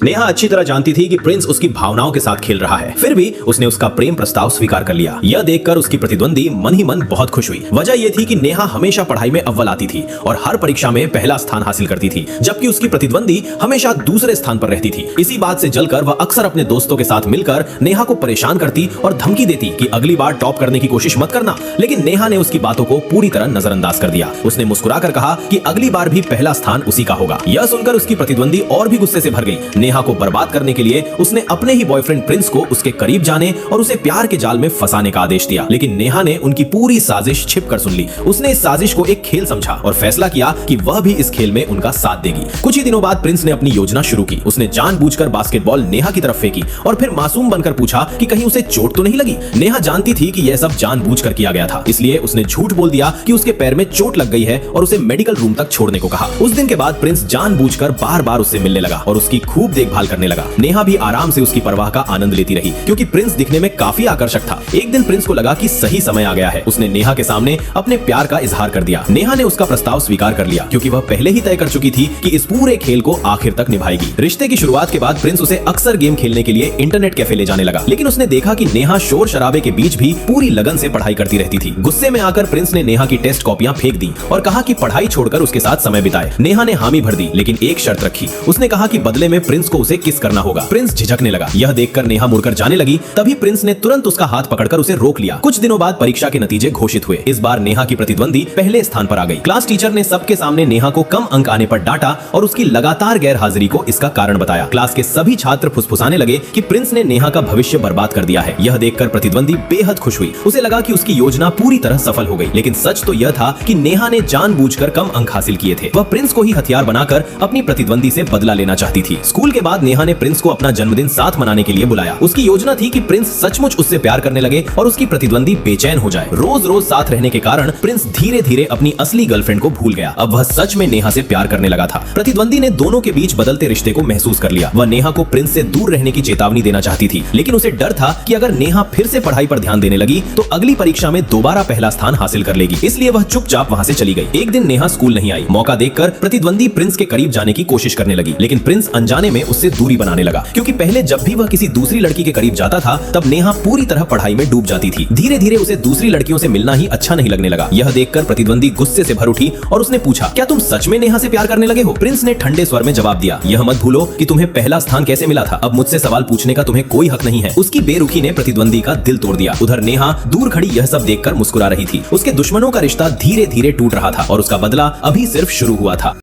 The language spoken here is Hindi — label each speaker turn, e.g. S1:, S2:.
S1: नेहा अच्छी तरह जानती थी कि प्रिंस उसकी भावनाओं के साथ खेल रहा है, फिर भी उसने उसका प्रेम प्रस्ताव स्वीकार कर लिया। यह देखकर उसकी प्रतिद्वंदी मन ही मन बहुत खुश हुई। वजह यह थी कि नेहा हमेशा पढ़ाई में अव्वल आती थी और हर परीक्षा में पहला स्थान हासिल करती थी, जबकि उसकी प्रतिद्वंदी हमेशा दूसरे स्थान पर रहती थी। इसी बात से जलकर वह अक्सर अपने दोस्तों के साथ मिलकर नेहा को परेशान करती और धमकी देती कि अगली बार टॉप करने की कोशिश मत करना, लेकिन नेहा ने उसकी बातों को पूरी तरह नजरअंदाज कर दिया। उसने मुस्कुराकर कहा कि अगली बार भी पहला स्थान उसी का होगा। यह सुनकर उसकी प्रतिद्वंदी और भी गुस्से से भर गई। नेहा को बर्बाद करने के लिए उसने अपने ही बॉयफ्रेंड प्रिंस को उसके करीब जाने और उसे प्यार के जाल में फंसाने का आदेश दिया, लेकिन नेहा ने उनकी पूरी साजिश छिपकर सुन ली। उसने इस साजिश को एक खेल समझा और फैसला किया कि वह भी इस खेल में उनका साथ देगी। कुछ ही दिनों बाद प्रिंस ने अपनी योजना शुरू की। उसने जानबूझकर बास्केटबॉल नेहा की तरफ फेंकी और फिर मासूम बनकर पूछा कि कहीं उसे चोट तो नहीं लगी। नेहा जानती थी कि यह सब जानबूझकर किया गया था, इसलिए उसने झूठ बोल दिया कि उसके पैर में चोट लग गई है और उसे मेडिकल रूम तक छोड़ने को कहा। उस दिन के बाद प्रिंस जानबूझकर बार-बार उससे मिलने लगा और उसकी खूब देखभाल करने लगा। नेहा भी आराम से उसकी परवाह का आनंद लेती रही, क्योंकि प्रिंस दिखने में काफी आकर्षक था। एक दिन प्रिंस को लगा कि सही समय आ गया है। उसने नेहा के सामने अपने प्यार का इजहार कर दिया। नेहा ने उसका प्रस्ताव स्वीकार कर लिया, क्योंकि वह पहले ही तय कर चुकी थी कि इस पूरे खेल को आखिर तक निभाएगी। रिश्ते की शुरुआत के बाद प्रिंस उसे अक्सर गेम खेलने के लिए इंटरनेट कैफे ले जाने लगा, लेकिन उसने देखा कि नेहा शोर शराबे के बीच भी पूरी लगन से पढ़ाई करती रहती थी। गुस्से में आकर प्रिंस ने नेहा की टेस्ट कॉपियां फेंक दी और कहा कि पढ़ाई छोड़कर उसके साथ समय बिताए। नेहा ने हामी भर दी, लेकिन एक शर्त रखी। उसने कहा कि बदले में प्रिंस को उसे किस करना होगा। प्रिंस झिझकने लगा। यह देखकर नेहा मुड़कर जाने लगी। तभी प्रिंस ने तुरंत उसका हाथ पकड़कर उसे रोक लिया। कुछ दिनों बाद परीक्षा के नतीजे घोषित हुए। इस बार नेहा की प्रतिद्वंदी पहले स्थान पर आ गई। क्लास टीचर ने सबके सामने नेहा को कम अंक आने पर डांटा और उसकी लगातार गैर हाजिरी को इसका कारण बताया। क्लास के सभी छात्र फुसफुसाने लगे कि प्रिंस ने नेहा का भविष्य बर्बाद कर दिया है। यह देखकर प्रतिद्वंदी बेहद खुश हुई। उसे लगा कि उसकी योजना पूरी तरह सफल हो गई, लेकिन सच तो यह था कि नेहा ने जानबूझकर कम अंक हासिल किए थे। वह प्रिंस को ही हथियार बनाकर अपनी प्रतिद्वंदी से बदला लेना चाहती थी। स्कूल के बाद नेहा ने प्रिंस को अपना जन्मदिन साथ मनाने के लिए बुलाया। उसकी योजना थी कि प्रिंस सचमुच उससे प्यार करने लगे और उसकी प्रतिद्वंदी बेचैन हो जाए। रोज रोज साथ रहने के कारण प्रिंस धीरे धीरे अपनी असली गर्लफ्रेंड को भूल गया। अब वह सच में नेहा से प्यार करने लगा था। प्रतिद्वंदी ने दोनों के बीच बदलते रिश्ते को महसूस कर लिया। वह नेहा को प्रिंस से दूर रहने की चेतावनी देना चाहती थी, लेकिन उसे डर था कि अगर नेहा फिर से पढ़ाई पर ध्यान देने लगी तो अगली परीक्षा में दोबारा पहला स्थान हासिल कर लेगी। इसलिए वह चुपचाप वहां से चली गई। एक दिन नेहा स्कूल नहीं आई। मौका देखकर प्रतिद्वंदी प्रिंस के करीब जाने की कोशिश करने लगी, लेकिन प्रिंस अनजाने में उससे दूरी बनाने लगा, क्योंकि पहले जब भी वह किसी दूसरी लड़की के करीब जाता था तब नेहा पूरी तरह पढ़ाई में डूब जाती थी। धीरे धीरे उसे दूसरी लड़कियों से मिलना ही अच्छा नहीं लगने लगा। यह देखकर प्रतिद्वंदी गुस्से से भर उठी और उसने पूछा, क्या तुम सच में नेहा से प्यार करने लगे हो? प्रिंस ने ठंडे स्वर में जवाब दिया, यह मत भूलो कि तुम्हें पहला स्थान कैसे मिला था। अब मुझसे सवाल पूछने का तुम्हें कोई हक नहीं है। उसकी बेरुखी ने प्रतिद्वंदी का दिल तोड़ दिया। उधर नेहा दूर खड़ी यह सब देखकर मुस्कुरा रही थी। उसके दुश्मनों का रिश्ता धीरे धीरे टूट रहा था और उसका बदला अभी सिर्फ शुरू हुआ था।